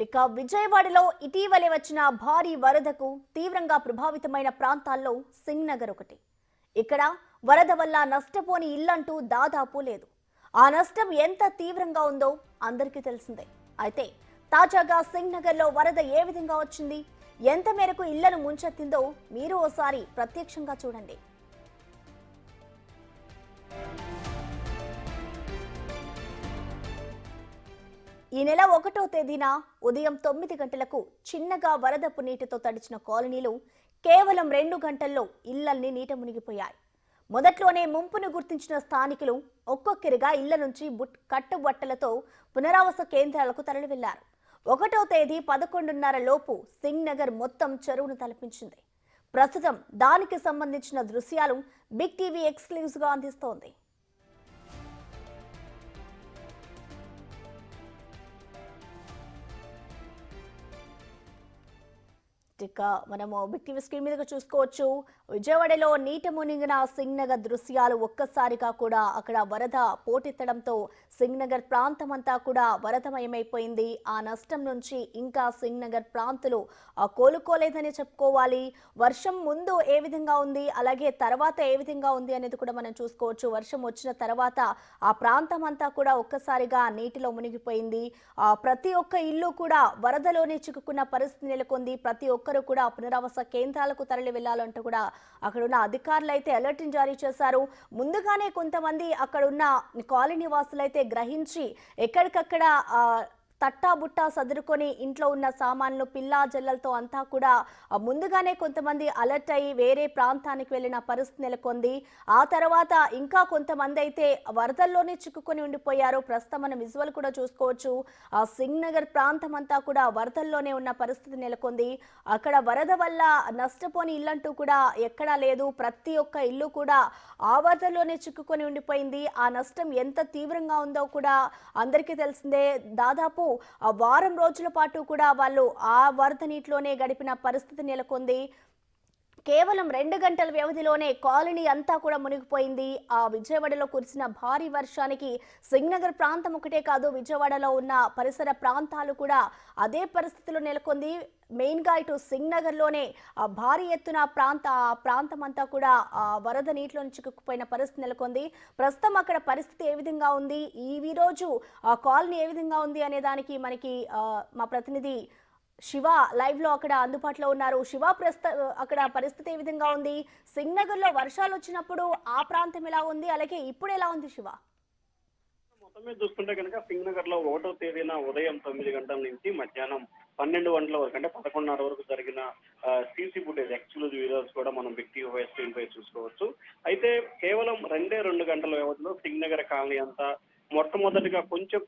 ఇక విజయవాడలో ఇటీవలే వచ్చిన భారీ వరదకు తీవ్రంగా ప్రభావితమైన ప్రాంతాల్లో సింగ్ నగర్ ఒకటి. ఇక్కడ వరద వల్ల నష్టపోని ఇల్లంటూ దాదాపు లేదు. ఆ నష్టం ఎంత తీవ్రంగా ఉందో అందరికీ తెలిసిందే. అయితే తాజాగా సింగ్ నగర్ లో వరద ఏ విధంగా వచ్చింది, ఎంత మేరకు ఇళ్లను ముంచెత్తిందో మీరు ఓసారి ప్రత్యక్షంగా చూడండి. ఈ నెల 1వ తేదీన ఉదయం 9 గంటలకు చిన్నగా వరదపు నీటితో తడిచిన కాలనీలు కేవలం 2 గంటల్లో ఇళ్లన్నీ నీట మునిగిపోయాయి. మొదట్లోనే ముంపును గుర్తించిన స్థానికులు ఒక్కొక్కరిగా ఇళ్ల నుంచి కట్టుబట్టలతో పునరావాస కేంద్రాలకు తరలి వెళ్లారు. 1వ తేదీ 11:30 లోపు సింగ్ నగర్ మొత్తం చెరువును తలపించింది. ప్రస్తుతం దానికి సంబంధించిన దృశ్యాలు బిగ్ టీవీ ఎక్స్క్లూజివ్ గా అందిస్తోంది. ఇక మనము బిగ్ టీవీ స్క్రీన్ మీదగా చూసుకోవచ్చు. విజయవాడలో నీట మునిగిన సింగ్ నగర్ దృశ్యాలు ఒక్కసారిగా కూడా అక్కడ వరద పోటెత్తడంతో సింగ్ నగర్ ప్రాంతం అంతా కూడా వరదమయమైపోయింది. ఆ నష్టం నుంచి ఇంకా సింగ్ నగర్ ప్రాంతాలు కోలుకోలేదని చెప్పుకోవాలి. వర్షం ముందు ఏ విధంగా ఉంది, అలాగే తర్వాత ఏ విధంగా ఉంది అనేది కూడా మనం చూసుకోవచ్చు. వర్షం వచ్చిన తర్వాత ఆ ప్రాంతం అంతా కూడా ఒక్కసారిగా నీటిలో మునిగిపోయింది. ప్రతి ఒక్క ఇల్లు కూడా వరదలోనే చిక్కుకున్న పరిస్థితి నెలకొంది. ప్రతి ఒక్కరు కూడా పునరావాస కేంద్రాలకు తరలి వెళ్లాలంటూ కూడా అక్కడున్న అధికారులు అయితే అలర్ట్ జారీ చేశారు. ముందుగానే కొంతమంది అక్కడున్న కాలనీ వాసులైతే గ్రహించి ఎక్కడికక్కడ తట్టాబుట్టా సదురుకొని ఇంట్లో ఉన్న సామాన్లు పిల్లా జల్లలతో అంతా కూడా ముందుగానే కొంతమంది అలర్ట్ అయ్యి వేరే ప్రాంతానికి వెళ్లిన పరిస్థితి నెలకొంది. ఆ తర్వాత ఇంకా కొంతమంది అయితే వరదల్లోనే చిక్కుకొని ఉండిపోయారు. ప్రస్తుతం మనం విజువల్ కూడా చూసుకోవచ్చు. సింగ్ నగర్ ప్రాంతం అంతా కూడా వరదల్లోనే ఉన్న పరిస్థితి నెలకొంది. అక్కడ వరద వల్ల నష్టపోని ఇల్లంటూ కూడా ఎక్కడా లేదు. ప్రతి ఒక్క ఇల్లు కూడా ఆ వరదల్లోనే చిక్కుకొని ఉండిపోయింది. ఆ నష్టం ఎంత తీవ్రంగా ఉందో కూడా అందరికీ తెలిసిందే. దాదాపు వారం రోజుల పాటు కూడా వాళ్ళు ఆ వరద నీటిలోనే గడిపిన పరిస్థితి నెలకొంది. కేవలం 2 గంటల వ్యవధిలోనే కాలనీ అంతా కూడా మునిగిపోయింది. ఆ విజయవాడలో కురిసిన భారీ వర్షానికి సింగ్ నగర్ ప్రాంతం ఒకటే కాదు, విజయవాడలో ఉన్న పరిసర ప్రాంతాలు కూడా అదే పరిస్థితిలో నెలకొంది. మెయిన్ గా ఇటు సింగ్ నగర్ లోనే భారీ ఎత్తున ప్రాంతం అంతా కూడా వరద నీటిలో చిక్కుకుపోయిన పరిస్థితి నెలకొంది. ప్రస్తుతం అక్కడ పరిస్థితి ఏ విధంగా ఉంది, ఈ రోజు కాలనీ ఏ విధంగా ఉంది అనే దానికి మనకి మా ప్రతినిధి శివ లైవ్ లో అక్కడ అందుబాటులో ఉన్నారు. శివ, అక్కడ పరిస్థితి ఏ విధంగా ఉంది? సింగ్ నగర్ లో వర్షాలు వచ్చినప్పుడు ఆ ప్రాంతం ఎలా ఉంది, అలాగే ఇప్పుడు ఎలా ఉంది శివ? మొత్తం మీద చూసుకుంటే కనుక సింగ్ నగర్ లో 1వ తేదీన ఉదయం 9 గంటల నుంచి మధ్యాహ్నం 12 గంటల వరకు, అంటే 11:30 వరకు జరిగిన సీసీ ఫుటేజ్ ఎక్స్క్లూజివ్ వీడియోస్ కూడా మనం బిగ్ టీవీ స్క్రీన్ పై చూసుకోవచ్చు. అయితే కేవలం 2 గంటల వ్యవధిలో సింగ్ నగర్ కాలనీ అంతా మొట్టమొదటిగా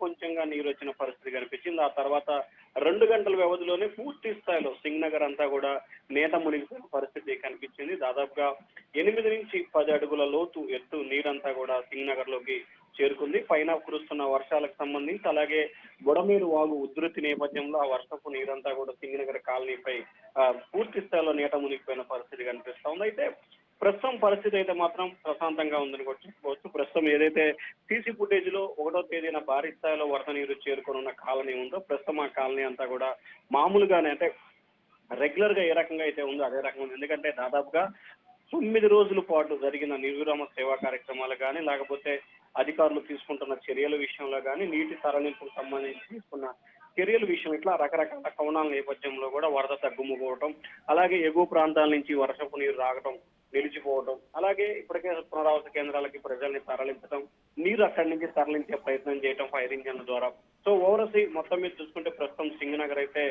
కొంచెంగా నీరు వచ్చిన పరిస్థితి కనిపించింది. ఆ తర్వాత 2 గంటల వ్యవధిలోనే పూర్తి స్థాయిలో సింగ్ నగర్ అంతా కూడా నేత మునిగిపోయిన పరిస్థితి కనిపించింది. దాదాపుగా 8 నుంచి 10 అడుగుల లోతు ఎత్తు నీరంతా కూడా సింగ్ నగర్ లోకి చేరుకుంది. పైన కురుస్తున్న వర్షాలకు సంబంధించి, అలాగే బుడమేరు వాగు ఉధృతి నేపథ్యంలో ఆ వర్షపు నీరంతా కూడా సింగ్ నగర్ కాలనీపై పూర్తి స్థాయిలో నీట మునిగిపోయిన పరిస్థితి కనిపిస్తా ఉంది. అయితే ప్రస్తుతం పరిస్థితి అయితే మాత్రం ప్రశాంతంగా ఉందని కూడా చెప్పుకోవచ్చు. ప్రస్తుతం ఏదైతే సీసీ ఫుటేజ్ లో 1వ తేదీన భారీ స్థాయిలో వరద నీరు చేరుకొని ఉన్న కాలనీ ఉందో, ప్రస్తుతం ఆ కాలనీ అంతా కూడా మామూలుగానే, అంటే రెగ్యులర్ గా ఏ రకంగా అయితే ఉందో అదే రకంగా ఉంది. ఎందుకంటే దాదాపుగా 9 రోజుల పాటు జరిగిన నిర్విరామ సేవా కార్యక్రమాలు కానీ, లేకపోతే అధికారులు తీసుకుంటున్న చర్యల విషయంలో కానీ, నీటి తరలింపుకు సంబంధించి తీసుకున్న చర్యల విషయం, ఇట్లా రకరకాల కోణాల నేపథ్యంలో కూడా వరద తగ్గుముకోవటం, అలాగే ఎగువ ప్రాంతాల నుంచి వర్షపు నీరు రావడం నిలిచిపోవడం, అలాగే ఇప్పటికే పునరావాస కేంద్రాలకి ప్రజల్ని తరలించడం, నీరు అక్కడి నుంచి తరలించే ప్రయత్నం చేయడం ఫైర్ ఇంజన్ల ద్వారా. సో ఓవరాల్ మొత్తం మీద చూసుకుంటే ప్రస్తుతం సింగ్ నగర్ అయితే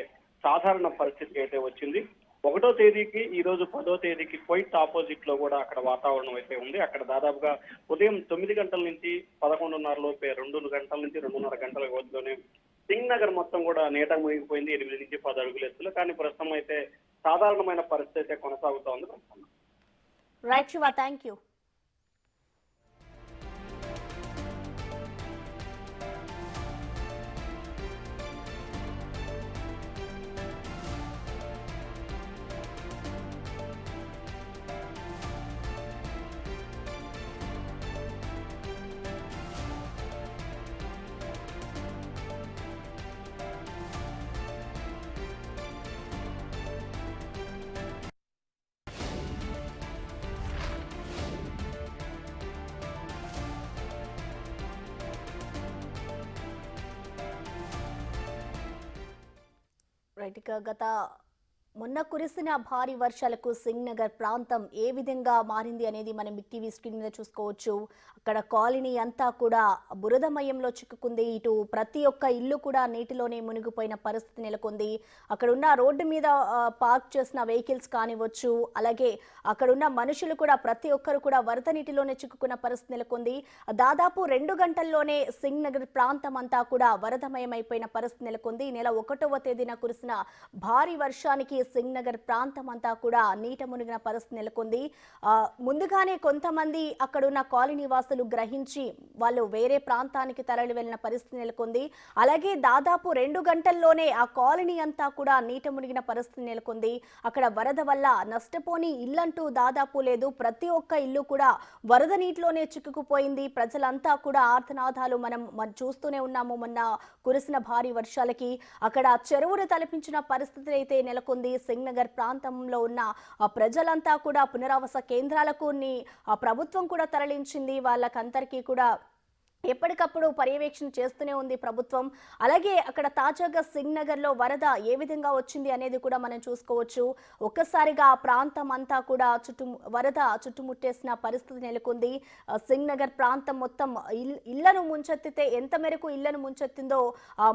సాధారణ పరిస్థితి అయితే వచ్చింది. 1వ తేదీకి ఈ రోజు 10వ తేదీకి క్వైట్ ఆపోజిట్ లో కూడా అక్కడ వాతావరణం అయితే ఉంది. అక్కడ దాదాపుగా ఉదయం 9 గంటల నుంచి 11:30 లోపే 2 గంటల నుంచి 2:30 గంటల వ్యవధిలోనే సింగ్ నగర్ మొత్తం కూడా నీట మునిగిపోయింది. 8 నుంచి 10 అడుగుల ఎత్తులు. కానీ ప్రస్తుతం అయితే సాధారణమైన పరిస్థితి అయితే కొనసాగుతా ఉంది. Right Shiva, thank you. Right. ఇక మొన్న కురిసిన భారీ వర్షాలకు సింగ్ నగర్ ప్రాంతం ఏ విధంగా మారింది అనేది మనం బిగ్ టీవీ స్క్రీన్ మీద చూసుకోవచ్చు. అక్కడ కాలనీ అంతా కూడా బురదమయంలో చిక్కుకుంది. ఇటు ప్రతి ఒక్క ఇల్లు కూడా నీటిలోనే మునిగిపోయిన పరిస్థితి నెలకొంది. అక్కడున్న రోడ్డు మీద పార్క్ చేసిన వెహికల్స్ కానివచ్చు, అలాగే అక్కడున్న మనుషులు కూడా ప్రతి ఒక్కరు కూడా వరద నీటిలోనే చిక్కుకున్న పరిస్థితి నెలకొంది. దాదాపు 2 గంటల్లోనే సింగ్ నగర్ ప్రాంతం అంతా కూడా వరదమయమైపోయిన పరిస్థితి నెలకొంది. ఈ నెల 1వ తేదీన కురిసిన భారీ వర్షానికి సింగ్ నగర్ ప్రాంతం అంతా కూడా నీట మునిగిన పరిస్థితి నెలకొంది. ముందుగానే కొంతమంది అక్కడున్న కాలనీ వాసులు గ్రహించి వాళ్ళు వేరే ప్రాంతానికి తరలి వెళ్లిన పరిస్థితి నెలకొంది. అలాగే దాదాపు 2 గంటల్లోనే ఆ కాలనీ అంతా కూడా నీట మునిగిన పరిస్థితి నెలకొంది. అక్కడ వరద వల్ల నష్టపోని ఇల్లంటూ దాదాపు లేదు. ప్రతి ఒక్క ఇల్లు కూడా వరద నీటిలోనే చిక్కుకుపోయింది. ప్రజలంతా కూడా ఆర్తనాదాలు మనం చూస్తూనే ఉన్నాము. మొన్న కురిసిన భారీ వర్షాలకి అక్కడ చెరువును తలపించిన పరిస్థితి అయితే నెలకొంది. సింగ్ నగర్ ప్రాంతంలో ఉన్న ప్రజలంతా కూడా పునరావాస కేంద్రాలకు ప్రభుత్వం కూడా తరలించింది. వాళ్ళకందరికీ కూడా ఎప్పటికప్పుడు పర్యవేక్షణ చేస్తూనే ఉంది ప్రభుత్వం. అలాగే అక్కడ తాజాగా సింగ్ నగర్ లో వరద ఏ విధంగా వచ్చింది అనేది కూడా మనం చూసుకోవచ్చు. ఒక్కసారిగా ఆ ప్రాంతం అంతా కూడా వరద చుట్టుముట్టేసిన పరిస్థితి నెలకొంది. సింగ్ నగర్ ప్రాంతం మొత్తం ఇళ్లను ముంచెత్తితే ఎంత మేరకు ఇళ్లను ముంచెత్తిందో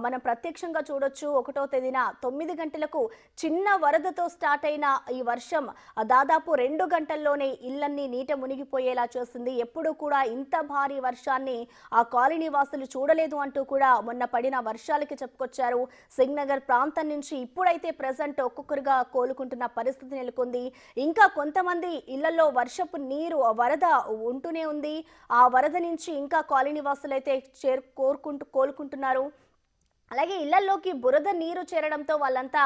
మనం ప్రత్యక్షంగా చూడొచ్చు. 1వ తేదీన 9 గంటలకు చిన్న వరదతో స్టార్ట్ అయిన ఈ వర్షం దాదాపు 2 గంటల్లోనే ఇళ్లన్నీ నీట మునిగిపోయేలా చేసింది. ఎప్పుడు కూడా ఇంత భారీ వర్షాన్ని ఆ కాలనీ వాసులు చూడలేదు అంటూ కూడా మొన్న పడిన వర్షాలకి చెప్పుకొచ్చారు. సింగ్ నగర్ ప్రాంతం నుంచి ఇప్పుడైతే ప్రెసెంట్ ఒక్కొక్కరుగా కోలుకుంటున్న పరిస్థితి నెలకొంది. ఇంకా కొంతమంది ఇళ్లలో వర్షపు నీరు వరద ఉంటూనే ఉంది. ఆ వరద నుంచి ఇంకా కాలనీ వాసులు అయితే కోలుకుంటున్నారు. అలాగే ఇళ్లలోకి బురద నీరు చేరడంతో వాళ్ళంతా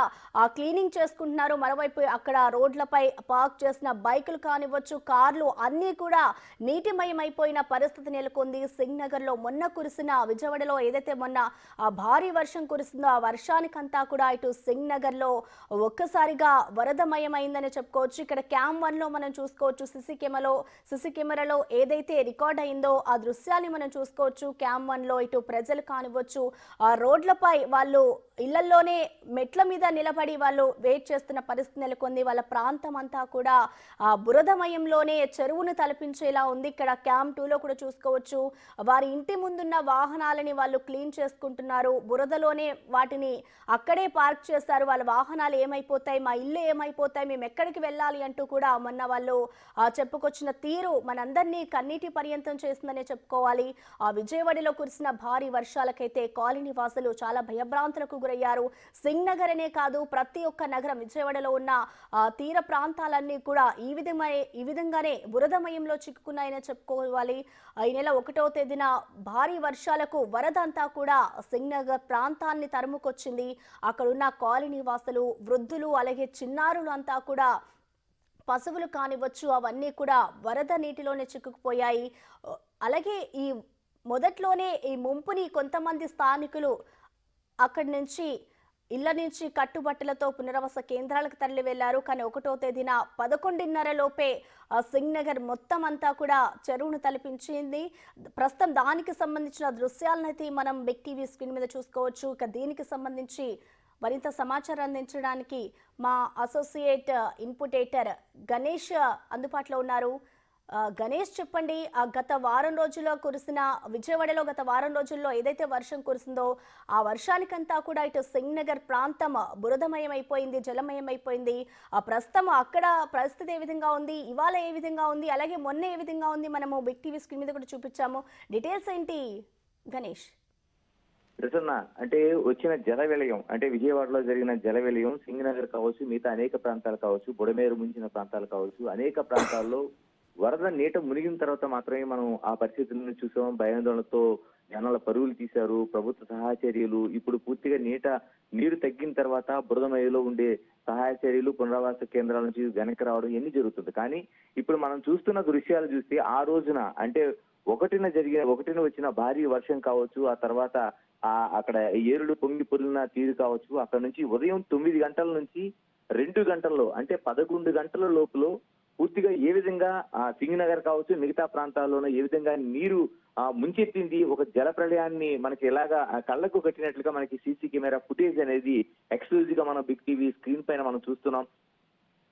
క్లీనింగ్ చేసుకుంటున్నారు. మరోవైపు అక్కడ రోడ్లపై పార్క్ చేసిన బైకులు కానివ్వచ్చు, కార్లు అన్నీ కూడా నీటిమయమైపోయిన పరిస్థితి నెలకొంది. సింగ్ నగర్ లో మొన్న కురిసిన విజయవాడలో ఏదైతే మొన్న భారీ వర్షం కురిసిందో ఆ వర్షానికంతా కూడా ఇటు సింగ్ నగర్ లో ఒక్కసారిగా వరదమయమైందని చెప్పుకోవచ్చు. ఇక్కడ క్యామ్ 1 లో మనం చూసుకోవచ్చు. సిసి కెమెరాలో ఏదైతే రికార్డ్ అయిందో ఆ దృశ్యాన్ని మనం చూసుకోవచ్చు. క్యామ్ 1 లో ఇటు ప్రజలు కానివ్వచ్చు రోడ్లపై వాళ్ళు ఇళ్లలోనే మెట్ల మీద నిలబడి వాళ్ళు వెయిట్ చేస్తున్న పరిస్థితి నెలకొంది. వాళ్ళ ప్రాంతం అంతా కూడా బురదమయంలోనే చెరువును తలపించేలా ఉంది. ఇక్కడ క్యామ్ 2 లో కూడా చూసుకోవచ్చు. వారి ఇంటి ముందున్న వాహనాలని వాళ్ళు క్లీన్ చేసుకుంటున్నారు. బురదలోనే వాటిని అక్కడే పార్క్ చేస్తారు. వాళ్ళ వాహనాలు ఏమైపోతాయి, మా ఇల్లు ఏమైపోతాయి, మేము ఎక్కడికి వెళ్ళాలి అంటూ కూడా మొన్న వాళ్ళు చెప్పుకొచ్చిన తీరు మనందరినీ కన్నీటి పర్యంతం చేసిందనే చెప్పుకోవాలి. విజయవాడలో కురిసిన భారీ వర్షాలకైతే కాలనీ వాసులు చాలా భయభ్రాంతులకు గురయ్యారు. సింగ్ నగర్ అనే కాదు, ప్రతి ఒక్క నగరం విజయవాడలో ఉన్న తీర ప్రాంతాలన్నీ కూడా ఈ విధంగానే బురదమయంలో చిక్కుకున్నాయని చెప్పుకోవాలి. ఈ నెల 1వ తేదీన భారీ వర్షాలకు వరద అంతా కూడా సింగ్ నగర్ ప్రాంతాన్ని తరుముకొచ్చింది. అక్కడున్న కాలనీ వాసులు, వృద్ధులు, అలాగే చిన్నారులు అంతా కూడా పశువులు కానివచ్చు అవన్నీ కూడా వరద నీటిలోనే చిక్కుకుపోయాయి. అలాగే ఈ మొదట్లోనే ఈ ముంపుని కొంతమంది స్థానికులు అక్కడి నుంచి ఇళ్ల నుంచి కట్టుబట్టలతో పునరావాస కేంద్రాలకు తరలి వెళ్లారు. కానీ 1వ తేదీన 11:30 లోపే సింగ్ నగర్ మొత్తం అంతా కూడా చెరువును తలపించింది. ప్రస్తుతం దానికి సంబంధించిన దృశ్యాలనైతే మనం బిగ్ టీవీ స్క్రీన్ మీద చూసుకోవచ్చు. ఇక దీనికి సంబంధించి మరింత సమాచారం అందించడానికి మా అసోసియేట్ ఇన్పుటేటర్ గణేష్ అందుబాటులో ఉన్నారు. గణేష్, చెప్పండి, గత వారం రోజుల్లో కురిసిన విజయవాడలో గత వారం రోజుల్లో ఏదైతే వర్షం కురిసిందో ఆ వర్షానికంతా కూడా ఇటు సింగ్ నగర్ ప్రాంతం బురదమయం అయిపోయింది, జలమయం అయిపోయింది. ప్రస్తుతం అక్కడ పరిస్థితి ఏ విధంగా ఉంది, ఇవాళ ఏ విధంగా ఉంది, అలాగే మొన్న ఏ విధంగా ఉంది, మనము బిగ్ టీవీ స్క్రీన్ మీద కూడా చూపించాము. డీటెయిల్స్ ఏంటి గణేష్? ప్రసన్న, అంటే వచ్చిన జల విలయం, అంటే విజయవాడలో జరిగిన జల విలయం సింగ్ నగర్ కావచ్చు, మిగతా అనేక ప్రాంతాలు కావచ్చు, బుడమేరు ముంచిన ప్రాంతాలు కావచ్చు, అనేక ప్రాంతాల్లో వరద నీట మునిగిన తర్వాత మాత్రమే మనం ఆ పరిస్థితులను చూసాం. భయాందోళనతో జనాల పరుగులు తీశారు. ప్రభుత్వ సహాయ చర్యలు ఇప్పుడు పూర్తిగా నీరు తగ్గిన తర్వాత బురదమయ్యలో ఉండే సహాయ చర్యలు, పునరావాస కేంద్రాల నుంచి వెనక్కి రావడం ఇవన్నీ జరుగుతుంది. కానీ ఇప్పుడు మనం చూస్తున్న దృశ్యాలు చూస్తే ఆ రోజున అంటే ఒకటిన వచ్చిన భారీ వర్షం కావచ్చు, ఆ తర్వాత అక్కడ ఏరులు పొంగి పొరిలిన తీరు కావచ్చు, అక్కడ నుంచి ఉదయం 9 గంటల నుంచి 2 గంటల్లో అంటే 11 గంటల లోపులో పూర్తిగా ఏ విధంగా సింగ్ నగర్ కావచ్చు మిగతా ప్రాంతాల్లోనూ ఏ విధంగా నీరు ముంచెత్తింది, ఒక జల ప్రళయాన్ని మనకి ఎలాగా కళ్ళకు కట్టినట్లుగా మనకి సీసీ కెమెరా ఫుటేజ్ అనేది ఎక్స్క్లూజివ్ గా మనం బిగ్ టీవీ స్క్రీన్ పైన మనం చూస్తున్నాం.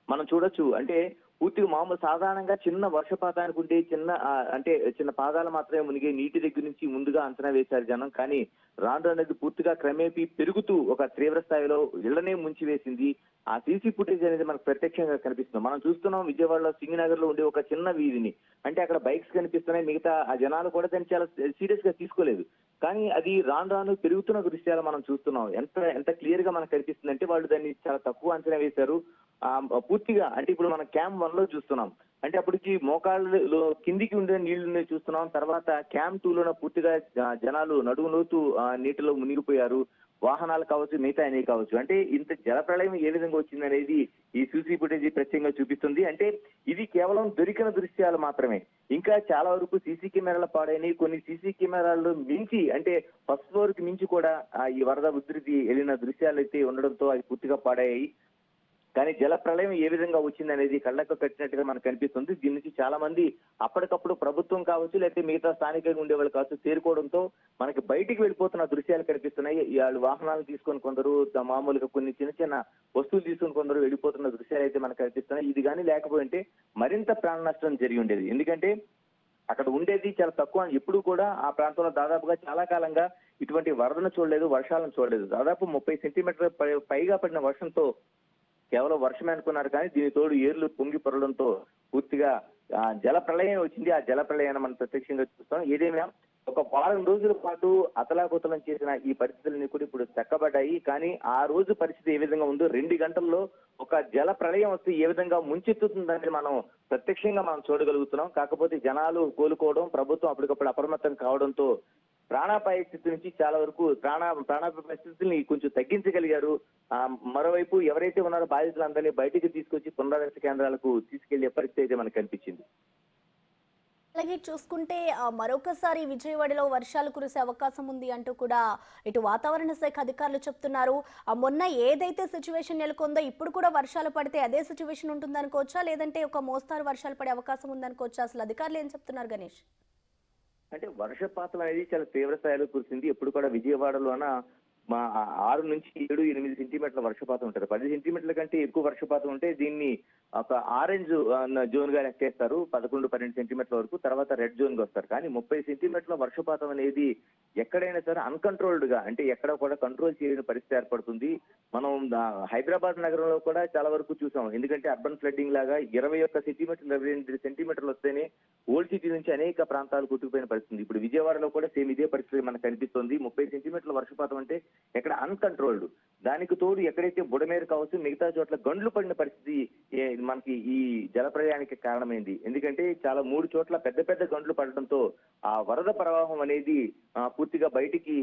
మనం చూడొచ్చు. అంటే పూర్తిగా మామూలు సాధారణంగా చిన్న వర్షపాతానికి ఉంటే చిన్న పాదాలు మాత్రమే మునిగే నీటి దగ్గర నుంచి ముందుగా అంచనా వేశారు జనం. కానీ రాను అనేది పూర్తిగా క్రమేపీ పెరుగుతూ ఒక తీవ్ర స్థాయిలో ఇళ్లనే ముంచివేసింది. ఆ సీసీ ఫుటేజ్ అనేది మనకు ప్రత్యక్షంగా కనిపిస్తుంది. మనం చూస్తున్నాం విజయవాడలో సింగ్ నగర్ లో ఉండే ఒక చిన్న వీధిని. అంటే అక్కడ బైక్స్ కనిపిస్తున్నాయి, మిగతా ఆ జనాలు కూడా దాన్ని చాలా సీరియస్ గా తీసుకోలేదు. కానీ అది రాను రాను పెరుగుతున్న దృశ్యాలు మనం చూస్తున్నాం. ఎంత క్లియర్ గా మనకు కనిపిస్తుంది అంటే వాళ్ళు దాన్ని చాలా తక్కువ అంచనా వేశారు. పూర్తిగా అంటే ఇప్పుడు మనం క్యాంప్ 1 లో చూస్తున్నాం. అంటే అప్పటికి మోకాళ్ళలో కిందికి ఉండే నీళ్లు చూస్తున్నాం. తర్వాత క్యాంప్ 2 లోన పూర్తిగా జనాలు నడుము లోతు నీటిలో మునిగిపోయారు. వాహనాలు కావచ్చు, మిగతా అనేవి కావచ్చు. అంటే ఇంత జల ప్రళయం ఏ విధంగా వచ్చింది అనేది ఈ సీసీ ఫుటేజ్ ప్రత్యేకంగా చూపిస్తుంది. అంటే ఇది కేవలం దొరికిన దృశ్యాలు మాత్రమే. ఇంకా చాలా వరకు సీసీ కెమెరాలు పాడైనవి. కొన్ని సీసీ కెమెరాల్లో మించి అంటే ఫస్ట్ ఫ్లోర్ కి మించి కూడా ఈ వరద ఉధృతి వెళ్ళిన దృశ్యాలు అయితే ఉండడంతో అవి పూర్తిగా పాడయ్యాయి. కానీ జల ప్రళయం ఏ విధంగా వచ్చింది అనేది కళ్ళకు కట్టినట్టుగా మనకు కనిపిస్తుంది. దీని నుంచి చాలా మంది అప్పటికప్పుడు ప్రభుత్వం కావచ్చు, లేకపోతే మిగతా స్థానికంగా ఉండేవాళ్ళు కావచ్చు చేరుకోవడంతో మనకి బయటికి వెళ్ళిపోతున్న దృశ్యాలు కనిపిస్తున్నాయి. వాళ్ళు వాహనాలు తీసుకొని కొందరు మామూలుగా కొన్ని చిన్న చిన్న వస్తువులు తీసుకొని కొందరు వెళ్ళిపోతున్న దృశ్యాలు అయితే మనకు కనిపిస్తున్నాయి. ఇది కానీ లేకపోతే మరింత ప్రాణ నష్టం జరిగి ఉండేది. ఎందుకంటే అక్కడ ఉండేది చాలా తక్కువ. ఎప్పుడు కూడా ఆ ప్రాంతంలో దాదాపుగా చాలా కాలంగా ఇటువంటి వరదను చూడలేదు, వర్షాలను చూడలేదు. దాదాపు 30 సెంటీమీటర్ల పైగా పడిన వర్షంతో కేవలం వర్షమే అనుకున్నారు. కానీ దీని తోడు ఏర్లు పొంగి పొరడంతో పూర్తిగా జల ప్రళయం వచ్చింది. ఆ జల ప్రళయాన్ని మనం ప్రత్యక్షంగా చూస్తాం. ఏదైనా ఒక వారం రోజుల పాటు అతలాకుతలం చేసిన ఈ పరిస్థితులన్నీ కూడా ఇప్పుడు చక్కబడ్డాయి. కానీ ఆ రోజు పరిస్థితి ఏ విధంగా ఉందో 2 గంటల్లో ఒక జల ప్రళయం వస్తే ఏ విధంగా ముంచెత్తుతుందని మనం ప్రత్యక్షంగా మనం చూడగలుగుతున్నాం. కాకపోతే జనాలు కోలుకోవడం, ప్రభుత్వం అప్పటికప్పుడు అప్రమత్తం కావడంతో ప్రాణాపాయ స్థితి నుంచి చాలా వరకు ప్రాణాపాయ పరిస్థితుల్ని కొంచెం తగ్గించగలిగారు. మరోవైపు ఎవరైతే ఉన్నారో బాధితులందరినీ బయటికి తీసుకొచ్చి పునరావాస కేంద్రాలకు తీసుకెళ్లే పరిస్థితి అయితే మనకు కనిపించింది. అలాగే చూసుకుంటే మరొకసారి విజయవాడలో వర్షాలు కురిసే అవకాశం ఉంది అంటూ కూడా ఇటు వాతావరణ శాఖ అధికారులు చెప్తున్నారు. మొన్న ఏదైతే సిచ్యువేషన్ నెలకొందో ఇప్పుడు కూడా వర్షాలు పడితే అదే సిచ్యువేషన్ ఉంటుందనుకోవచ్చా, లేదంటే ఒక మోస్తారు వర్షాలు పడే అవకాశం ఉందనుకోవచ్చా? అసలు అధికారులు ఏం చెప్తున్నారు గణేష్? అంటే వర్షపాతం అనేది చాలా తీవ్ర స్థాయిలో కురిసింది. ఎప్పుడు కూడా విజయవాడలోన 6 నుంచి 7, 8 సెంటీమీటర్ల వర్షపాతం ఉంటుంది. 10 సెంటీమీటర్ల కంటే ఎక్కువ వర్షపాతం ఉంటే దీన్ని ఒక ఆరెంజ్ జోన్ గా లెక్కేస్తారు. 11, 12 సెంటీమీటర్ల వరకు. తర్వాత రెడ్ జోన్ గా వస్తారు. కానీ 30 సెంటీమీటర్ల వర్షపాతం అనేది ఎక్కడైనా సరే అన్కంట్రోల్డ్ గా అంటే ఎక్కడ కూడా కంట్రోల్ చేయని పరిస్థితి ఏర్పడుతుంది. మనం హైదరాబాద్ నగరంలో కూడా చాలా వరకు చూసాం. ఎందుకంటే అర్బన్ ఫ్లడ్డింగ్ లాగా 21 సెంటీమీటర్లు, 22 సెంటీమీటర్లు వస్తేనే ఓల్డ్ సిటీ నుంచి అనేక ప్రాంతాలు కొట్టుకుపోయిన పరిస్థితి. ఇప్పుడు విజయవాడలో కూడా సేమ్ ఇదే పరిస్థితి మనకు కనిపిస్తుంది. 30 సెంటీమీటర్ల వర్షపాతం అంటే ఎక్కడ అన్కంట్రోల్డ్. దానికి తోడు ఎక్కడైతే బుడమేరు కావచ్చు, మిగతా చోట్ల గండ్లు పడిన పరిస్థితి మనకి ఈ జలప్రళయానికి కారణమైంది. ఎందుకంటే చాలా 3 చోట్ల పెద్ద పెద్ద గండ్లు పడడంతో ఆ వరద ప్రవాహం అనేది పూర్తిగా బయటికి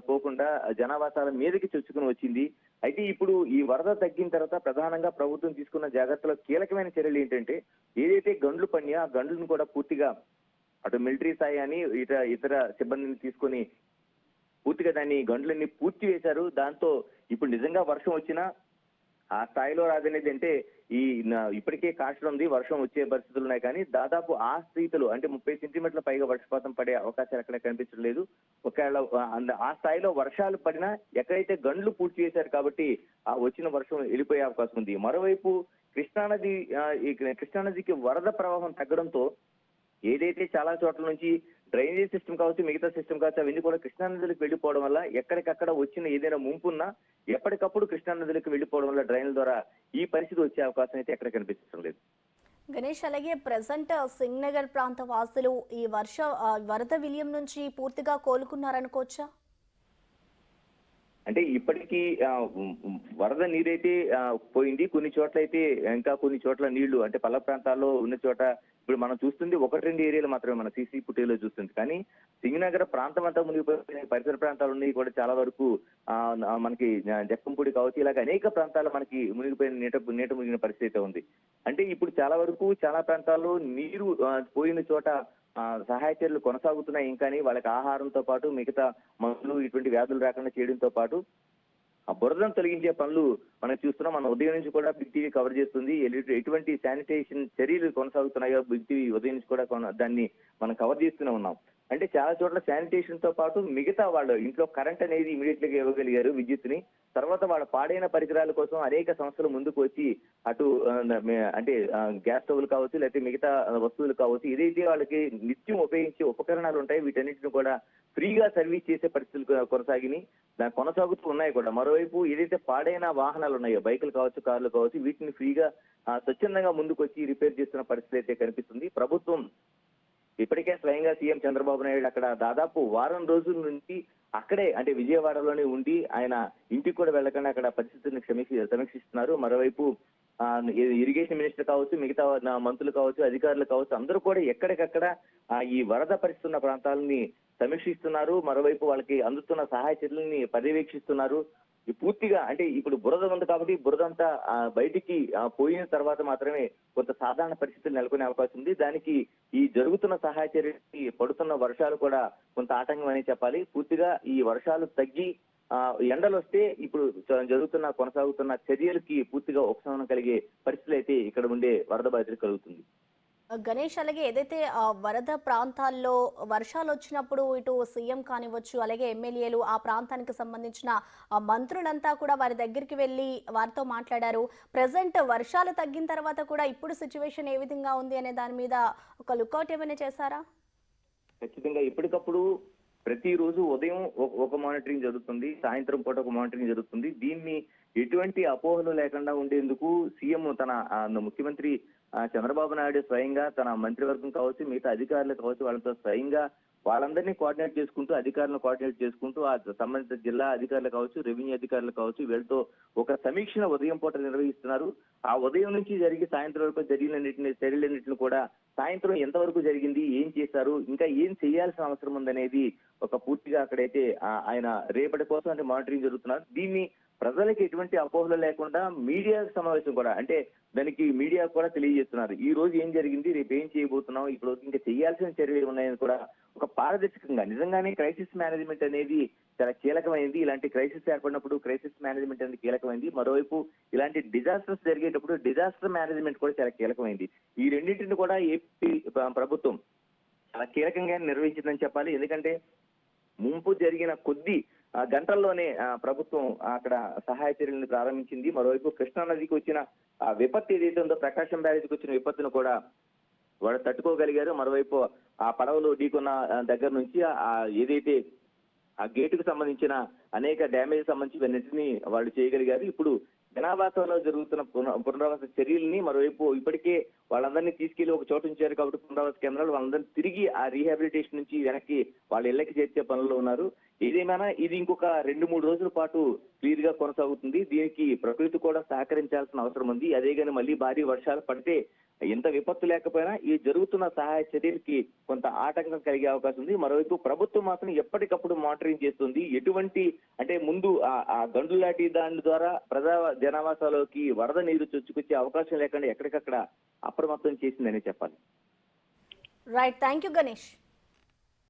పోకుండా జనావాసాల మీదకి చొచ్చుకుని వచ్చింది. అయితే ఇప్పుడు ఈ వరద తగ్గిన తర్వాత ప్రధానంగా ప్రభుత్వం తీసుకున్న జాగ్రత్తలో కీలకమైన చర్యలు ఏంటంటే ఏదైతే గండ్లు పడినాయో ఆ గండ్లను కూడా పూర్తిగా అటు మిలిటరీ స్థాయి అని ఇతర సిబ్బందిని తీసుకొని పూర్తిగా దాన్ని గండ్లన్నీ పూర్తి వేశారు. దాంతో ఇప్పుడు నిజంగా వర్షం వచ్చినా ఆ స్థాయిలో రాదనేది అంటే ఇప్పటికే కాష్టం ఉంది, వర్షం వచ్చే పరిస్థితులు ఉన్నాయి. కానీ దాదాపు ఆ స్థితిలో అంటే 30 సెంటీమీటర్ల పైగా వర్షపాతం పడే అవకాశాలు ఎక్కడ కనిపించడం లేదు. ఒకవేళ ఆ స్థాయిలో వర్షాలు పడినా ఎక్కడైతే గండ్లు పూర్తి చేశారు కాబట్టి ఆ వచ్చిన వర్షం వెళ్ళిపోయే అవకాశం ఉంది. మరోవైపు కృష్ణానదికి వరద ప్రవాహం తగ్గడంతో ఏదైతే చాలా చోట్ల నుంచి డ్రైనేజ్ సిస్టమ్ కావచ్చు, మిగతా సిస్టమ్ కావచ్చు, అవన్నీ కూడా కృష్ణానదిలోకి వెళ్ళిపోవడం వల్ల ఎక్కడికక్కడ వచ్చిన ఏదైనా ముంపున్నా ఎప్పటికప్పుడు కృష్ణానదిలోకి వెళ్ళిపోవడం వల్ల డ్రైన్ల ద్వారా ఈ పరిస్థితి వచ్చే అవకాశం అయితే ఎక్కడ కనిపించడం లేదు. గణేష్, అలాగే ప్రజెంట్ సింగ్ నగర్ ప్రాంత వాసులు ఈ వరద విలయం నుంచి పూర్తిగా కోలుకున్నారనుకోవచ్చా? అంటే ఇప్పటికీ వరద నీరైతే పోయింది. కొన్ని చోట్ల అయితే ఇంకా కొన్ని చోట్ల నీళ్లు అంటే పల్ల ప్రాంతాల్లో ఉన్న చోట ఇప్పుడు మనం చూస్తుంది 1-2 ఏరియాలు మాత్రమే మన సీసీ ఫుటేజ్ లో చూస్తుంది. కానీ సింగ్ నగర్ ప్రాంతం అంతా మునిగిపోయిన పరిసర ప్రాంతాలు ఉన్నాయి కూడా చాలా వరకు మనకి జక్కంపూడి కావచ్చు, ఇలాగ అనేక ప్రాంతాలు మనకి మునిగిపోయిన నీట మునిగిన పరిస్థితి ఉంది. అంటే ఇప్పుడు చాలా వరకు చాలా ప్రాంతాల్లో నీరు పోయిన చోట సహాయ చర్యలు కొనసాగుతున్నాయి. ఇంకా వాళ్ళకి ఆహారంతో పాటు మిగతా మందులు ఇటువంటి వ్యాధులు రాకుండా చేయడంతో పాటు ఆ బురదను తొలగించే పనులు మనం చూస్తున్నాం. మన ఉదయం నుంచి కూడా బిగ్ టీవీ కవర్ చేస్తుంది. ఎటువంటి శానిటేషన్ చర్యలు కొనసాగుతున్నాయో బిగ్ టీవీ ఉదయం నుంచి కూడా దాన్ని మనం కవర్ చేస్తూనే ఉన్నాం. అంటే చాలా చోట్ల శానిటేషన్ తో పాటు మిగతా వాళ్ళు ఇంట్లో కరెంట్ అనేది ఇమీడియట్ గా ఇవ్వగలిగారు విద్యుత్ని. తర్వాత వాళ్ళ పాడైన పరికరాల కోసం అనేక సంస్థలు ముందుకు వచ్చి అటు అంటే గ్యాస్ స్టవ్లు కావచ్చు, లేకపోతే మిగతా వస్తువులు కావచ్చు, ఏదైతే వాళ్ళకి నిత్యం ఉపయోగించే ఉపకరణాలు ఉంటాయి వీటన్నిటిని కూడా ఫ్రీగా సర్వీస్ చేసే పరిస్థితులు కొనసాగినాయి, కొనసాగుతూ ఉన్నాయి కూడా. మరోవైపు ఏదైతే పాడైన వాహనాలు ఉన్నాయో బైకులు కావచ్చు, కార్లు కావచ్చు, వీటిని ఫ్రీగా స్వచ్ఛందంగా ముందుకు వచ్చి రిపేర్ చేస్తున్న పరిస్థితి అయితే కనిపిస్తుంది. ప్రభుత్వం ఇప్పటికే స్వయంగా సీఎం చంద్రబాబు నాయుడు అక్కడ దాదాపు వారం రోజుల నుంచి అక్కడే అంటే విజయవాడలోనే ఉండి ఆయన ఇంటికి కూడా వెళ్ళకుండా అక్కడ పరిస్థితులను సమీక్షిస్తున్నారు. మరోవైపు ఇరిగేషన్ మినిస్టర్ కావచ్చు, మిగతా మంత్రులు కావచ్చు, అధికారులు కావచ్చు, అందరూ కూడా ఎక్కడికక్కడ ఈ వరద పరిస్థితి ఉన్న ప్రాంతాలని సమీక్షిస్తున్నారు. మరోవైపు వాళ్ళకి అందుతున్న సహాయ చర్యలని పర్యవేక్షిస్తున్నారు. పూర్తిగా అంటే ఇప్పుడు బురద ఉంది కాబట్టి బురదంతా బయటికి పోయిన తర్వాత మాత్రమే కొంత సాధారణ పరిస్థితులు నెలకొనే అవకాశం ఉంది. దానికి ఈ జరుగుతున్న సహాయ చర్యలకి పడుతున్న వర్షాలు కూడా కొంత ఆటంకం అని చెప్పాలి. పూర్తిగా ఈ వర్షాలు తగ్గి ఎండలు వస్తే ఇప్పుడు కొనసాగుతున్న చర్యలకి పూర్తిగా ఉపశమనం కలిగే పరిస్థితులు అయితే ఇక్కడ ఉండే వరద బాధితులు కలుగుతుంది. గణేష్, అలాగే ఏదైతే వరద ప్రాంతాల్లో వర్షాలు వచ్చినప్పుడు ఇటు సీఎం కానివ్వచ్చు, అలాగే ఎమ్మెల్యేలు ఆ ప్రాంతానికి సంబంధించిన మంత్రులంతా కూడా వారి దగ్గరికి వెళ్ళి వారితో మాట్లాడారు. ప్రెసెంట్ వర్షాలు తగ్గిన తర్వాత కూడా ఇప్పుడు సిచ్యువేషన్ ఏ విధంగా ఉంది అనే దాని మీద ఒక లుక్అవుట్ ఏమైనా చేశారా? ఖచ్చితంగా ఎప్పటికప్పుడు ప్రతిరోజు ఉదయం ఒక మానిటరింగ్ జరుగుతుంది, సాయంత్రం పూట ఒక మానిటరింగ్ జరుగుతుంది. దీన్ని ఎటువంటి అపోహలు లేకుండా ఉండేందుకు సీఎం తన ముఖ్యమంత్రి చంద్రబాబు నాయుడు స్వయంగా తన మంత్రివర్గం కావచ్చు, మిగతా అధికారులు కావచ్చు, వాళ్ళతో స్వయంగా వాళ్ళందరినీ కోఆర్డినేట్ చేసుకుంటూ, అధికారులను కోఆర్డినేట్ చేసుకుంటూ ఆ సంబంధిత జిల్లా అధికారులు కావచ్చు, రెవెన్యూ అధికారులు కావచ్చు, వీళ్ళతో ఒక సమీక్షను ఉదయం పూట నిర్వహిస్తున్నారు. ఆ ఉదయం నుంచి జరిగి సాయంత్రం వరకు జరిగిన చర్యలన్నింటిని కూడా సాయంత్రం ఎంతవరకు జరిగింది, ఏం చేశారు, ఇంకా ఏం చేయాల్సిన అవసరం ఉందనేది ఒక పూర్తిగా అక్కడైతే ఆయన రేపటి కోసం అంటే మానిటరింగ్ జరుగుతున్నారు. దీన్ని ప్రజలకు ఎటువంటి అపోహలు లేకుండా మీడియా సమావేశం కూడా అంటే దానికి మీడియా కూడా తెలియజేస్తున్నారు. ఈ రోజు ఏం జరిగింది, రేపు ఏం చేయబోతున్నాం, ఇప్పుడు ఇంకా చేయాల్సిన చర్యలు ఉన్నాయని కూడా ఒక పారదర్శకంగా. నిజంగానే క్రైసిస్ మేనేజ్మెంట్ అనేది చాలా కీలకమైంది. ఇలాంటి క్రైసిస్ ఏర్పడినప్పుడు క్రైసిస్ మేనేజ్మెంట్ అనేది కీలకమైంది. మరోవైపు ఇలాంటి డిజాస్టర్స్ జరిగేటప్పుడు డిజాస్టర్ మేనేజ్మెంట్ కూడా చాలా కీలకమైంది. ఈ రెండింటిని కూడా ఏపీ ప్రభుత్వం చాలా కీలకంగా నిర్వహించిందని చెప్పాలి. ఎందుకంటే ముంపు జరిగిన కొద్ది గంటల్లోనే ప్రభుత్వం అక్కడ సహాయ చర్యలను ప్రారంభించింది. మరోవైపు కృష్ణా నదికి వచ్చిన విపత్తు ఏదైతే ఉందో, ప్రకాశం బ్యారేజ్కి వచ్చిన విపత్తును కూడా వాళ్ళు తట్టుకోగలిగారు. మరోవైపు ఆ పడవలు ఢీకొన్న దగ్గర నుంచి ఏదైతే ఆ గేటుకు సంబంధించిన అనేక డ్యామేజ్ సంబంధించి ఇవన్నింటినీ వాళ్ళు చేయగలిగారు. ఇప్పుడు జనావాసంలో జరుగుతున్న పునరావాస చర్యల్ని మరోవైపు ఇప్పటికే వాళ్ళందరినీ తీసుకెళ్లి ఒక చోటు ఉంచారు కాబట్టి పునరావాస కేంద్రాలు వాళ్ళందరినీ తిరిగి ఆ రీహాబిలిటేషన్ నుంచి వెనక్కి వాళ్ళ ఇళ్లకి చేర్చే పనుల్లో ఉన్నారు. ఏదేమైనా ఇది ఇంకొక 2-3 రోజుల పాటు క్లియర్ గా కొనసాగుతుంది. దీనికి ప్రకృతి కూడా సహకరించాల్సిన అవసరం ఉంది. అదే కానీ మళ్ళీ భారీ వర్షాలు పడితే ఎంత విపత్తు లేకపోయినా ఈ జరుగుతున్న సహాయ చర్యలకి కొంత ఆటంకం కలిగే అవకాశం ఉంది. మరోవైపు ప్రభుత్వం మాత్రం ఎప్పటికప్పుడు మానిటరింగ్ చేస్తుంది. ఎటువంటి అంటే ముందు ఆ గండు లాంటి దాని ద్వారా ప్రజా జనావాసాలోకి వరద నీరు చొచ్చుకొచ్చే అవకాశం లేకుండా ఎక్కడికక్కడ అప్రమత్తం చేసిందని చెప్పాలి. Right, thank you Ganesh.